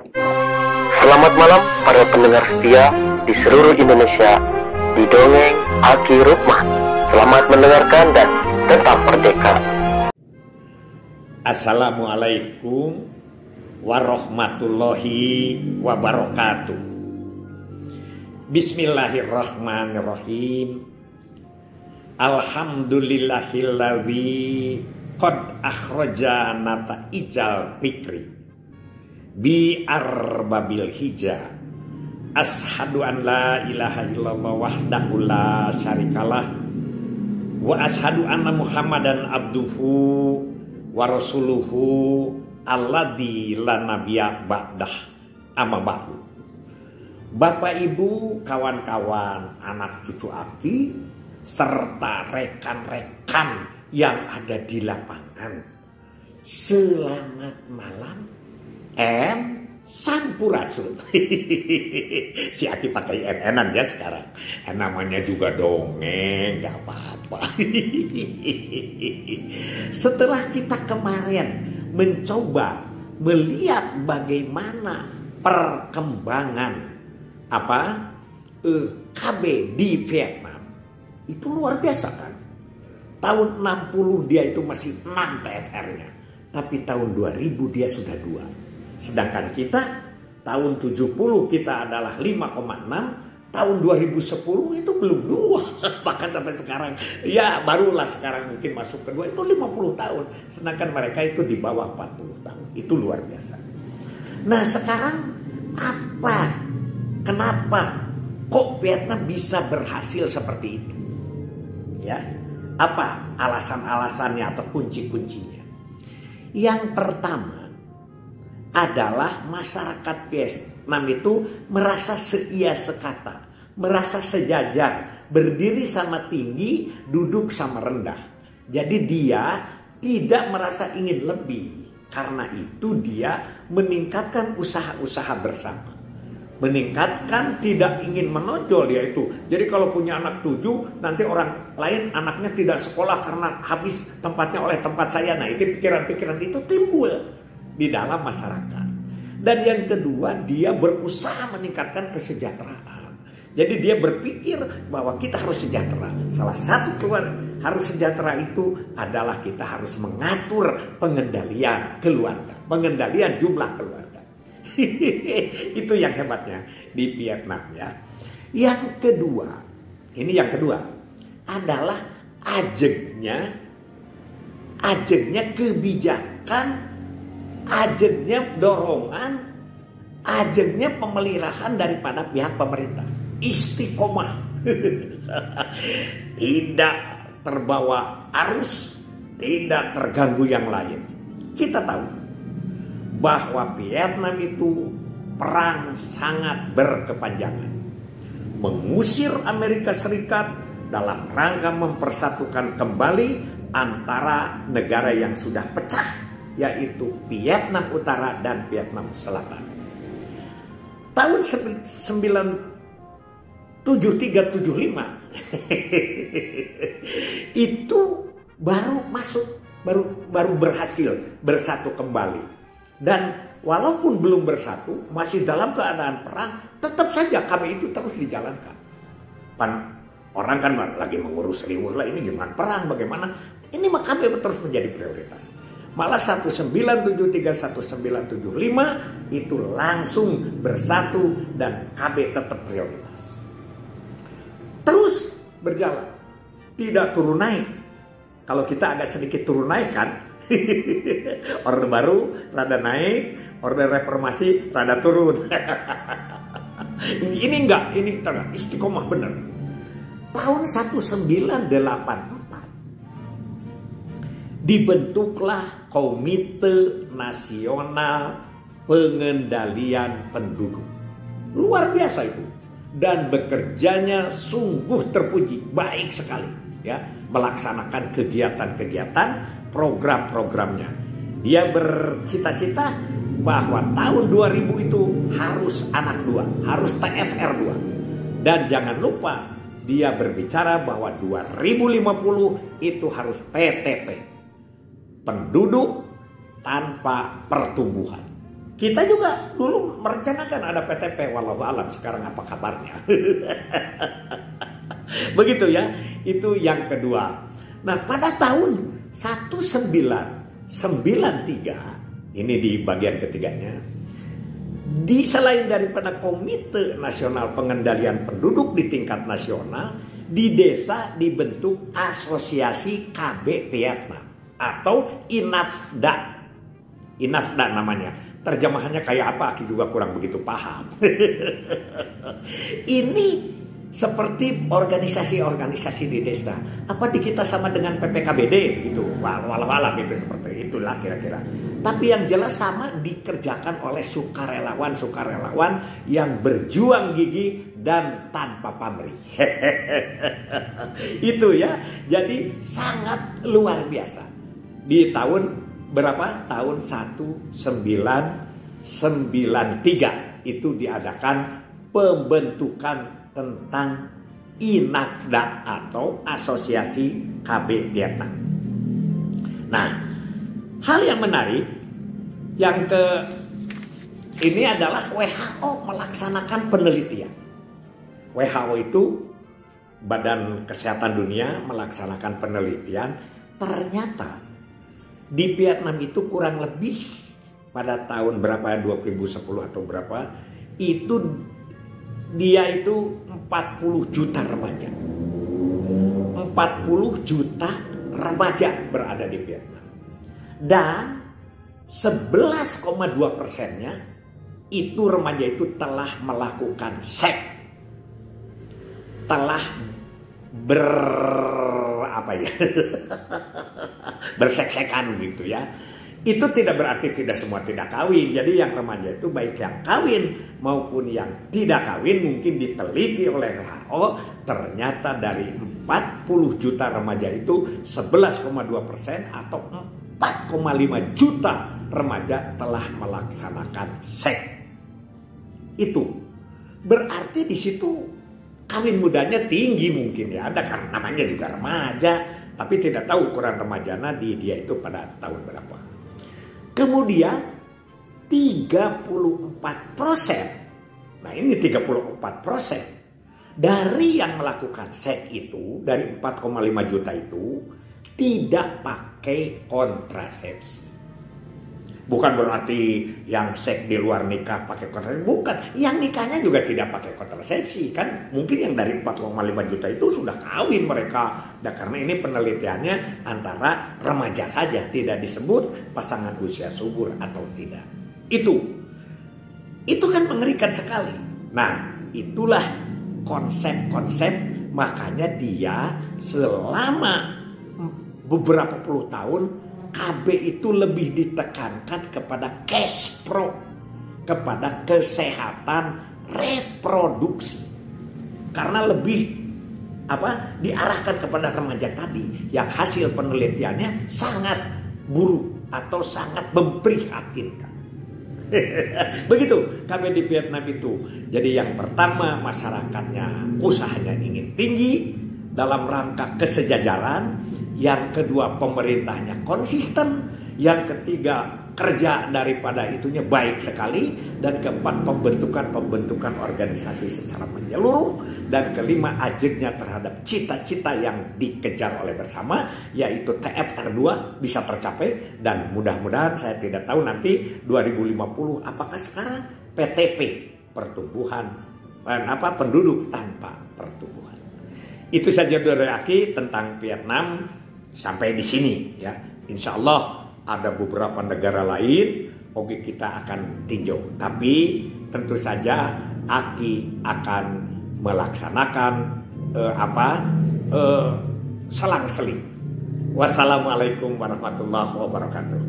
Selamat malam para pendengar setia di seluruh Indonesia di Dongeng Aki Rukman. Selamat mendengarkan dan tetap merdeka. Assalamualaikum warahmatullahi wabarakatuh. Bismillahirrahmanirrahim. Alhamdulillahilladzi qad akhrajana ta'ijal fikri bi arbabil hija. Ashadu an la ilaha illallah wahdahu la syarikalah wa ashadu anna muhammadan abduhu wa rasuluhu alladzi la nabiyya ba'dah, amma ba'du. Bapak Ibu, kawan-kawan, anak cucu Aki, serta rekan-rekan yang ada di lapangan, selamat malam and sampurasun. Si Aki pakai enan ya sekarang. Namanya juga dongeng, gak apa-apa. Setelah kita kemarin mencoba melihat bagaimana perkembangan KB di Vietnam, itu luar biasa kan. Tahun 60 dia itu masih 6 TFR-nya, tapi tahun 2000 dia sudah 2. Sedangkan kita tahun 70 kita adalah 5,6, tahun 2010 itu belum 2. Bahkan sampai sekarang ya barulah sekarang mungkin masuk ke 2, itu 50 tahun. Sedangkan mereka itu di bawah 40 tahun. Itu luar biasa. Nah sekarang kenapa kok Vietnam bisa berhasil seperti itu? Ya, apa alasan-alasannya atau kunci-kuncinya? Yang pertama adalah masyarakat Vietnam itu merasa seia sekata, merasa sejajar, berdiri sama tinggi, duduk sama rendah. Jadi dia tidak merasa ingin lebih. Karena itu dia meningkatkan usaha-usaha bersama. Meningkatkan, tidak ingin menonjol dia itu. Jadi kalau punya anak 7, nanti orang lain anaknya tidak sekolah karena habis tempatnya oleh tempat saya. Nah itu pikiran-pikiran itu timbul di dalam masyarakat. Dan yang kedua, dia berusaha meningkatkan kesejahteraan. Jadi dia berpikir bahwa kita harus sejahtera. Salah satu harus sejahtera itu adalah kita harus mengatur pengendalian keluarga, pengendalian jumlah keluarga. Itu yang hebatnya di Vietnam ya. Yang kedua adalah ajegnya kebijakan, ajegnya dorongan, ajegnya pemeliharaan daripada pihak pemerintah. Istiqomah. Tidak terbawa arus, tidak terganggu yang lain. Kita tahu bahwa Vietnam itu perang sangat berkepanjangan. Mengusir Amerika Serikat dalam rangka mempersatukan kembali antara negara yang sudah pecah, yaitu Vietnam Utara dan Vietnam Selatan. Tahun 73-75 itu baru berhasil bersatu kembali. Dan walaupun belum bersatu, masih dalam keadaan perang, tetap saja kami itu terus dijalankan. Orang kan lagi mengurus riwuh lah, ini gimana perang, bagaimana? Ini mah kami terus menjadi prioritas. Malah 1973-1975 itu langsung bersatu dan KB tetap prioritas. Terus berjalan, tidak turun naik. Kalau kita agak sedikit turun naik kan, Orde Baru rada naik, Orde Reformasi rada turun. Ini enggak, istiqomah benar. Tahun 1984 dibentuklah Komite Nasional Pengendalian Penduduk. Luar biasa itu. Dan bekerjanya sungguh terpuji, baik sekali ya, melaksanakan kegiatan-kegiatan, program-programnya. Dia bercita-cita bahwa tahun 2000 itu harus anak 2, harus TFR 2. Dan jangan lupa dia berbicara bahwa 2050 itu harus PTP, penduduk tanpa pertumbuhan. Kita juga dulu merencanakan ada PTP, walau alam sekarang apa kabarnya. Begitu ya, itu yang kedua. Nah, pada tahun 1993, ini di bagian ketiganya, selain daripada Komite Nasional Pengendalian Penduduk di tingkat nasional, di desa dibentuk Asosiasi KB Vietnam atau INAFDA. INAFDA namanya. Terjemahannya kayak apa? Aki juga kurang begitu paham. Ini seperti organisasi-organisasi di desa. Apa di kita sama dengan PPKBD gitu? Walau-walau itu seperti itulah kira-kira. Tapi yang jelas sama dikerjakan oleh sukarelawan-sukarelawan yang berjuang gigih dan tanpa pamrih. Itu ya. Jadi sangat luar biasa. Di tahun berapa? Tahun 1993 itu diadakan pembentukan tentang INAFDA atau Asosiasi KB Vietnam. Nah, hal yang menarik ini adalah WHO melaksanakan penelitian. WHO itu Badan Kesehatan Dunia melaksanakan penelitian, ternyata di Vietnam itu kurang lebih pada tahun berapa, 2010 atau berapa, itu dia itu 40 juta remaja. 40 juta remaja berada di Vietnam. Dan 11,2%-nya itu remaja itu telah melakukan seks. Telah bersek-sekan gitu ya. Itu tidak berarti tidak semua tidak kawin. Jadi yang remaja itu baik yang kawin maupun yang tidak kawin, mungkin diteliti oleh WHO, ternyata dari 40 juta remaja itu 11,2% atau 4,5 juta remaja telah melaksanakan seks. Itu berarti di situ kawin mudanya tinggi mungkin ya. Ada kan namanya juga remaja, tapi tidak tahu ukuran remajana di dia itu pada tahun berapa. Kemudian 34%. Nah, ini 34% dari yang melakukan seks itu, dari 4,5 juta itu tidak pakai kontrasepsi. Bukan berarti yang seks di luar nikah pakai kontrasepsi, bukan. Yang nikahnya juga tidak pakai kontrasepsi kan. Mungkin yang dari 4,5 juta itu sudah kawin mereka. Dan karena ini penelitiannya antara remaja saja, tidak disebut pasangan usia subur atau tidak. Itu kan mengerikan sekali. Nah, itulah konsep-konsep, makanya dia selama beberapa puluh tahun KB itu lebih ditekankan kepada cash pro, kepada kesehatan reproduksi. Karena lebih diarahkan kepada remaja tadi yang hasil penelitiannya sangat buruk atau sangat memprihatinkan. Begitu KB di Vietnam itu. Jadi yang pertama, masyarakatnya usahanya ingin tinggi dalam rangka kesejajaran. Yang kedua, pemerintahnya konsisten. Yang ketiga, kerja daripada itunya baik sekali. Dan keempat, pembentukan organisasi secara menyeluruh. Dan kelima, ajeknya terhadap cita-cita yang dikejar oleh bersama, yaitu TFR2 bisa tercapai. Dan mudah-mudahan, saya tidak tahu nanti 2050 apakah sekarang PTP, pertumbuhan penduduk tanpa pertumbuhan. Itu saja dari Aki tentang Vietnam. Sampai di sini ya. Insya Allah ada beberapa negara lain oke kita akan tinjau. Tapi tentu saja Aki akan melaksanakan selang-seling. Wassalamualaikum warahmatullahi wabarakatuh.